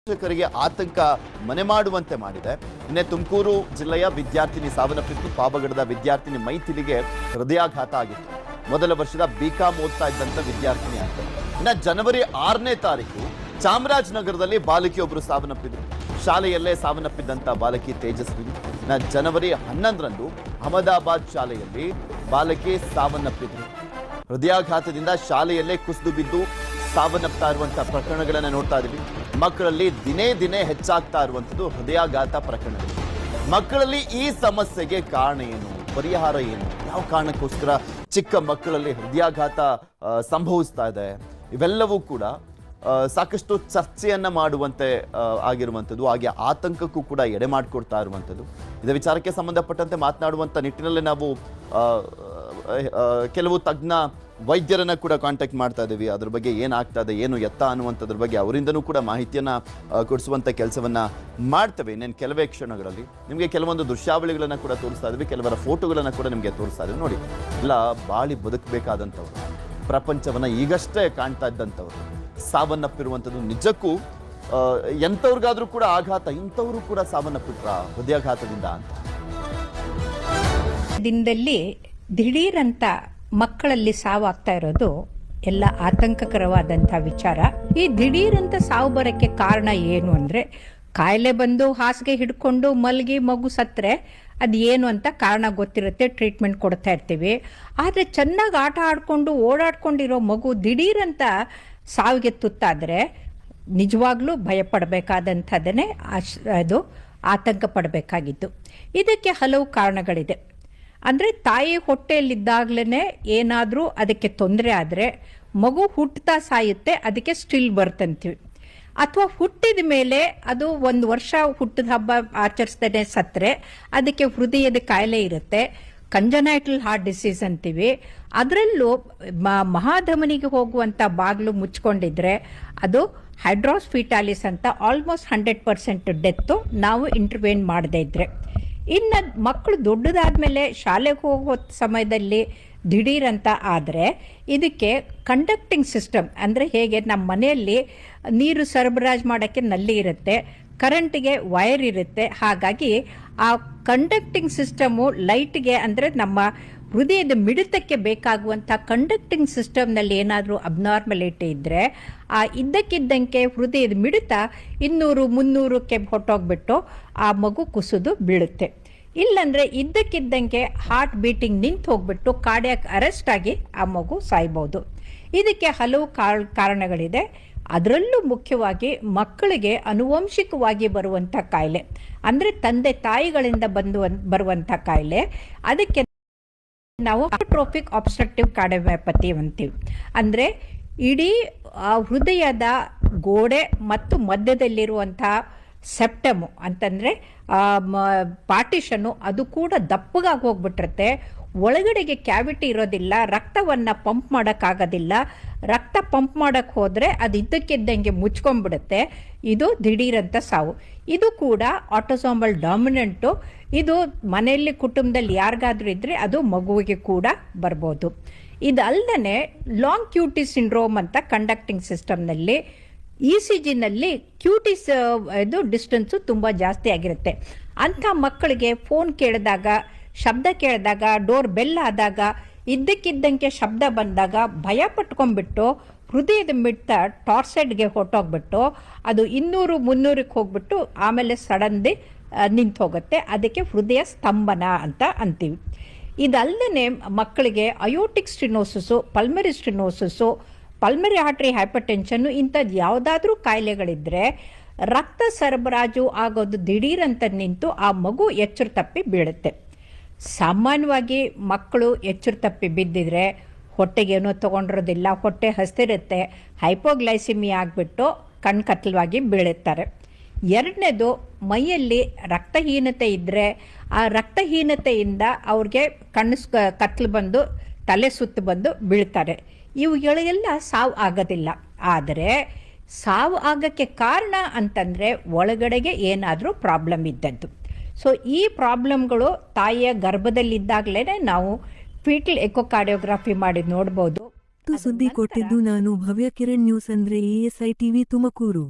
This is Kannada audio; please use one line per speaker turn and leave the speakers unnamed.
ಶಿಕ್ಷಕರಿಗೆ ಆತಂಕ ಮನೆ ಮಾಡುವಂತೆ ಮಾಡಿದೆ. ನಿನ್ನೆ ತುಮಕೂರು ಜಿಲ್ಲೆಯ ವಿದ್ಯಾರ್ಥಿನಿ ಸಾವನ್ನಪ್ಪಿದ್ದು. ಪಾವಗಡದ ವಿದ್ಯಾರ್ಥಿನಿ ಮೈಥಿಲಿಗೆ ಹೃದಯಾಘಾತ ಆಗಿತ್ತು. ಮೊದಲ ವರ್ಷದ ಬಿಕಾಂ ಓದ್ತಾ ಇದ್ದಂತ ವಿದ್ಯಾರ್ಥಿನಿ ಅಂತ. ಇನ್ನು ಜನವರಿ 6ನೇ ತಾರೀಕು ಚಾಮರಾಜನಗರದಲ್ಲಿ ಬಾಲಕಿಯೊಬ್ಬರು ಸಾವನ್ನಪ್ಪಿದ್ರು. ಶಾಲೆಯಲ್ಲೇ ಸಾವನ್ನಪ್ಪಿದ್ದಂತ ಬಾಲಕಿ ತೇಜಸ್ವಿನಿ. ಜನವರಿ 11ರಂದು ಅಹಮದಾಬಾದ್ ಶಾಲೆಯಲ್ಲಿ ಬಾಲಕಿ ಸಾವನ್ನಪ್ಪಿದ್ರು. ಹೃದಯಾಘಾತದಿಂದ ಶಾಲೆಯಲ್ಲೇ ಕುಸಿದು ಬಿದ್ದು ಸಾವನ್ನಪ್ತಾ ಇರುವಂತಹ ಪ್ರಕರಣಗಳನ್ನ ನೋಡ್ತಾ ಇದೀವಿ. ಮಕ್ಕಳಲ್ಲಿ ದಿನೇ ದಿನೇ ಹೆಚ್ಚಾಗ್ತಾ ಇರುವಂತದ್ದು ಹೃದಯಾಘಾತ ಪ್ರಕರಣಗಳು. ಮಕ್ಕಳಲ್ಲಿ ಈ ಸಮಸ್ಯೆಗೆ ಕಾರಣ ಏನು, ಪರಿಹಾರ ಏನು, ಯಾವ ಕಾರಣಕ್ಕೋಸ್ಕರ ಚಿಕ್ಕ ಮಕ್ಕಳಲ್ಲಿ ಹೃದಯಾಘಾತ ಸಂಭವಿಸ್ತಾ ಇದೆ, ಇವೆಲ್ಲವೂ ಕೂಡ ಸಾಕಷ್ಟು ಚರ್ಚೆಯನ್ನ ಮಾಡುವಂತೆ ಆಗಿರುವಂಥದ್ದು, ಹಾಗೆ ಆತಂಕಕ್ಕೂ ಕೂಡ ಎಡೆ ಮಾಡಿಕೊಡ್ತಾ ಇರುವಂಥದ್ದು. ಇದೇ ವಿಚಾರಕ್ಕೆ ಸಂಬಂಧಪಟ್ಟಂತೆ ಮಾತನಾಡುವಂಥ ನಿಟ್ಟಿನಲ್ಲಿ ನಾವು ಕೆಲವು ತಜ್ಞ ವೈದ್ಯರನ್ನ ಕೂಡ ಕಾಂಟ್ಯಾಕ್ಟ್ ಮಾಡ್ತಾ ಇದ್ದೀವಿ. ಅದ್ರ ಬಗ್ಗೆ ಏನಾಗ್ತಾ ಇದೆ, ಏನು ಎತ್ತ ಅನ್ನುವಂಥದ್ರ ಬಗ್ಗೆ ಅವರಿಂದನೂ ಕೂಡ ಮಾಹಿತಿಯನ್ನು ಕೊಡಿಸುವಂಥ ಕೆಲಸವನ್ನು ಮಾಡ್ತೇವೆ. ಇನ್ನೇನು ಕೆಲವೇ ಕ್ಷಣಗಳಲ್ಲಿ ನಿಮಗೆ ಕೆಲವೊಂದು ದೃಶ್ಯಾವಳಿಗಳನ್ನು ಕೂಡ ತೋರಿಸ್ತಾ ಇದ್ದೀವಿ, ಕೆಲವರ ಫೋಟೋಗಳನ್ನು ಕೂಡ ನಿಮಗೆ ತೋರಿಸ್ತಾ ಇದ್ದೀವಿ. ನೋಡಿ, ಎಲ್ಲ ಬಾಳಿ ಬದುಕಬೇಕಾದಂಥವ್ರು, ಪ್ರಪಂಚವನ್ನು ಈಗಷ್ಟೇ ಕಾಣ್ತಾ ಇದ್ದಂಥವ್ರು ಸಾವನ್ನಪ್ಪಿರುವಂಥದ್ದು ನಿಜಕ್ಕೂ ಎಂಥವ್ರಿಗಾದ್ರೂ ಕೂಡ ಆಘಾತ, ಇಂಥವರು ಕೂಡ ಸಾವನ್ನಪ್ಪಿಟ್ರ ಹೃದಯಾಘಾತದಿಂದ ಅಂತ.
ದಿನದಲ್ಲಿ ದಿಢೀರಂತ ಮಕ್ಕಳಲ್ಲಿ ಸಾವಾಗ್ತಾ ಇರೋದು ಎಲ್ಲ ಆತಂಕಕರವಾದಂಥ ವಿಚಾರ. ಈ ದಿಢೀರಂತ ಸಾವು ಬರೋಕ್ಕೆ ಕಾರಣ ಏನು ಅಂದರೆ, ಕಾಯಿಲೆ ಬಂದು ಹಾಸಿಗೆ ಹಿಡ್ಕೊಂಡು ಮಲಗಿ ಮಗು ಸತ್ತರೆ ಅದು ಏನು ಅಂತ ಕಾರಣ ಗೊತ್ತಿರುತ್ತೆ, ಟ್ರೀಟ್ಮೆಂಟ್ ಕೊಡ್ತಾ ಇರ್ತೀವಿ. ಆದರೆ ಚೆನ್ನಾಗಿ ಆಟ ಆಡಿಕೊಂಡು ಓಡಾಡ್ಕೊಂಡಿರೋ ಮಗು ದಿಢೀರಂತ ಸಾವಿಗೆ ತುತ್ತಾದರೆ ನಿಜವಾಗ್ಲೂ ಭಯಪಡಬೇಕಾದಂಥದ್ದನ್ನೇ ಅದು ಆತಂಕ ಪಡಬೇಕಾಗಿತ್ತು. ಇದಕ್ಕೆ ಹಲವು ಕಾರಣಗಳಿದೆ. ಅಂದರೆ ತಾಯಿ ಹೊಟ್ಟೆಯಲ್ಲಿದ್ದಾಗಲೇ ಏನಾದರೂ ಅದಕ್ಕೆ ತೊಂದರೆ ಆದರೆ ಮಗು ಹುಟ್ಟುತ್ತಾ ಸಾಯುತ್ತೆ, ಅದಕ್ಕೆ ಸ್ಟಿಲ್ ಬರ್ತ್ ಅಂತೀವಿ. ಅಥವಾ ಹುಟ್ಟಿದ ಮೇಲೆ ಅದು 1 ವರ್ಷ ಹುಟ್ಟಿದ ಹಬ್ಬ ಆಚರಿಸ್ದೇ ಸತ್ತರೆ ಅದಕ್ಕೆ ಹೃದಯದ ಕಾಯಿಲೆ ಇರುತ್ತೆ, ಕಂಜನೈಟಲ್ ಹಾರ್ಟ್ ಡಿಸೀಸ್ ಅಂತೀವಿ. ಅದರಲ್ಲೂ ಮಹಾಧಮನಿಗೆ ಹೋಗುವಂಥ ಬಾಗಿಲು ಮುಚ್ಕೊಂಡಿದ್ರೆ ಅದು ಹೈಡ್ರಾಸ್ ಫೀಟಾಲಿಸ್ ಅಂತ ಆಲ್ಮೋಸ್ಟ್ 100% ಡೆತ್ತು ನಾವು ಇಂಟರ್ವೇನ್ ಮಾಡದೇ ಇದ್ರೆ. ಇನ್ನು ಮಕ್ಕಳು ದೊಡ್ಡದಾದ್ಮೇಲೆ ಶಾಲೆಗೆ ಹೋಗೋ ಸಮಯದಲ್ಲಿ ದಿಢೀರಂತ ಆದರೆ ಇದಕ್ಕೆ ಕಂಡಕ್ಟಿಂಗ್ ಸಿಸ್ಟಮ್, ಅಂದರೆ ಹೇಗೆ ನಮ್ಮ ಮನೆಯಲ್ಲಿ ನೀರು ಸರಬರಾಜು ಮಾಡೋಕ್ಕೆ ನಲ್ಲಿ ಇರುತ್ತೆ, ಕರೆಂಟಿಗೆ ವೈರ್ ಇರುತ್ತೆ, ಹಾಗಾಗಿ ಆ ಕಂಡಕ್ಟಿಂಗ್ ಸಿಸ್ಟಮು ಲೈಟ್ಗೆ ಅಂದರೆ ನಮ್ಮ ಹೃದಯದ ಮಿಡಿತಕ್ಕೆ ಬೇಕಾಗುವಂಥ ಕಂಡಕ್ಟಿಂಗ್ ಸಿಸ್ಟಮ್ನಲ್ಲಿ ಏನಾದರೂ ಅಬ್ನಾರ್ಮಲಿಟಿ ಇದ್ದರೆ ಆ ಇದ್ದಕ್ಕಿದ್ದಂಗೆ ಹೃದಯದ ಮಿಡಿತ 200-300ಕ್ಕೆ ಹೊಟ್ಟೋಗ್ಬಿಟ್ಟು ಆ ಮಗು ಕುಸಿದು ಬೀಳುತ್ತೆ. ಇಲ್ಲಾಂದರೆ ಇದ್ದಕ್ಕಿದ್ದಂಗೆ ಹಾರ್ಟ್ ಬೀಟಿಂಗ್ ನಿಂತು ಹೋಗ್ಬಿಟ್ಟು ಕಾರ್ಡಿಯಾಕ್ ಅರೆಸ್ಟ್ ಆಗಿ ಆ ಮಗು ಸಾಯ್ಬೋದು. ಇದಕ್ಕೆ ಹಲವು ಕಾರಣಗಳಿದೆ. ಅದರಲ್ಲೂ ಮುಖ್ಯವಾಗಿ ಮಕ್ಕಳಿಗೆ ಆನುವಂಶಿಕವಾಗಿ ಬರುವಂಥ ಕಾಯಿಲೆ, ಅಂದರೆ ತಂದೆ ತಾಯಿಗಳಿಂದ ಬರುವಂಥ ಕಾಯಿಲೆ, ಅದಕ್ಕೆ ನಾವು ಅಟ್ರೋಫಿಕ್ ಆಬ್ಸ್ಟ್ರಕ್ಟಿವ್ ಕಾರ್ಡಿಯೋಮಯೋಪತಿ ಅಂತೀವಿ. ಅಂದರೆ ಇಡೀ ಹೃದಯದ ಗೋಡೆ ಮತ್ತು ಮಧ್ಯದಲ್ಲಿರುವಂಥ ಸೆಪ್ಟಮು ಅಂತಂದರೆ ಪಾರ್ಟಿಷನ್ನು ಅದು ಕೂಡ ದಪ್ಪಗಾಗಿ ಹೋಗ್ಬಿಟ್ಟಿರುತ್ತೆ. ಒಳಗಡೆಗೆ ಕ್ಯಾವಿಟಿ ಇರೋದಿಲ್ಲ, ರಕ್ತವನ್ನು ಪಂಪ್ ಮಾಡೋಕ್ಕಾಗೋದಿಲ್ಲ. ರಕ್ತ ಪಂಪ್ ಮಾಡೋಕ್ಕೆ ಹೋದರೆ ಅದು ಇದ್ದಕ್ಕಿದ್ದಂಗೆ ಮುಚ್ಕೊಂಡ್ಬಿಡುತ್ತೆ. ಇದು ದಿಢೀರಂತ ಸಾವು. ಇದು ಕೂಡ ಆಟೋಸೋಮಲ್ ಡಾಮಿನೆಂಟು. ಇದು ಮನೆಯಲ್ಲಿ ಕುಟುಂಬದಲ್ಲಿ ಯಾರಿಗಾದ್ರೂ ಇದ್ದರೆ ಅದು ಮಗುವಿಗೆ ಕೂಡ ಬರ್ಬೋದು. ಇದಲ್ಲದೆ ಲಾಂಗ್ ಕ್ಯೂಟಿ ಸಿಂಡ್ರೋಮ್ ಅಂತ ಕಂಡಕ್ಟಿಂಗ್ ಸಿಸ್ಟಮ್ನಲ್ಲಿ ECGನಲ್ಲಿ ಕ್ಯೂಟಿಸ್ ಇದು ಡಿಸ್ಟೆನ್ಸು ತುಂಬ ಜಾಸ್ತಿ ಆಗಿರುತ್ತೆ. ಅಂಥ ಮಕ್ಕಳಿಗೆ ಫೋನ್ ಕೇಳಿದಾಗ, ಶಬ್ದ ಕೇಳಿದಾಗ, ಡೋರ್ ಬೆಲ್ ಆದಾಗ, ಇದ್ದಕ್ಕಿದ್ದಂಗೆ ಶಬ್ದ ಬಂದಾಗ ಭಯ ಪಟ್ಕೊಂಡ್ಬಿಟ್ಟು ಹೃದಯದ ಮಿಡ್ತ ಟಾರ್ಸೆಡ್ಗೆ ಹೊಟ್ಟೋಗ್ಬಿಟ್ಟು ಅದು 200-300ಕ್ಕೆ ಹೋಗ್ಬಿಟ್ಟು ಆಮೇಲೆ ಸಡನ್ಲಿ ನಿಂತು ಹೋಗುತ್ತೆ. ಅದಕ್ಕೆ ಹೃದಯ ಸ್ತಂಭನ ಅಂತ ಅಂತೀವಿ. ಇದಲ್ಲದೆ ಮಕ್ಕಳಿಗೆ ಅಯೋಟಿಕ್ ಸ್ಟಿನೋಸಿಸು, ಪಲ್ಮರಿ ಸ್ಟಿನೋಸಿಸು, ಪಲ್ಮರಿ ಆರ್ಟರಿ ಹೈಪರ್ಟೆನ್ಷನ್ನು ಇಂಥದ್ದು ಯಾವುದಾದ್ರೂ ಕಾಯಿಲೆಗಳಿದ್ದರೆ ರಕ್ತ ಸರಬರಾಜು ಆಗೋದು ದಿಢೀರಂತ ನಿಂತು ಆ ಮಗು ಎಚ್ಚರ ತಪ್ಪಿ ಬೀಳುತ್ತೆ. ಸಾಮಾನ್ಯವಾಗಿ ಮಕ್ಕಳು ಎಚ್ಚರ ತಪ್ಪಿ ಬಿದ್ದಿದ್ರೆ ಹೊಟ್ಟೆಗೇನೋ ತೊಗೊಂಡಿರೋದಿಲ್ಲ, ಹೊಟ್ಟೆ ಹಸ್ತಿರುತ್ತೆ, ಹೈಪೋಗ್ಲೈಸಿಮಿ ಆಗಿಬಿಟ್ಟು ಕಣ್ಕತ್ತಲವಾಗಿ ಬೀಳುತ್ತಾರೆ. ಎರಡನೇದು, ಮೈಯಲ್ಲಿ ರಕ್ತಹೀನತೆ ಇದ್ದರೆ ಆ ರಕ್ತಹೀನತೆಯಿಂದ ಅವ್ರಿಗೆ ಕತ್ತಲು ಬಂದು ತಲೆ ಸುತ್ತು ಬಂದು ಬೀಳ್ತಾರೆ. ಇವುಗಳೆಲ್ಲ ಸಾವು ಆಗೋದಿಲ್ಲ. ಆದರೆ ಸಾವು ಆಗೋಕ್ಕೆ ಕಾರಣ ಅಂತಂದರೆ ಒಳಗಡೆಗೆ ಏನಾದರೂ ಪ್ರಾಬ್ಲಮ್ ಇದ್ದದ್ದು. ಸೊ ಈ ಪ್ರಾಬ್ಲಮ್ಗಳು ತಾಯಿಯ ಗರ್ಭದಲ್ಲಿದ್ದಾಗಲೇ ನಾವು ಫೀಟಲ್ ಎಕೋಕಾರ್ಡಿಯೋಗ್ರಫಿ ಮಾಡಿ ನೋಡ್ಬೋದು.
ಸುದ್ದಿ ಕೊಟ್ಟಿದ್ದು ನಾನು ಭವ್ಯ ಕಿರಣ್ ನ್ಯೂಸ್ ಅಂದ್ರೆ ESI TV ತುಮಕೂರು.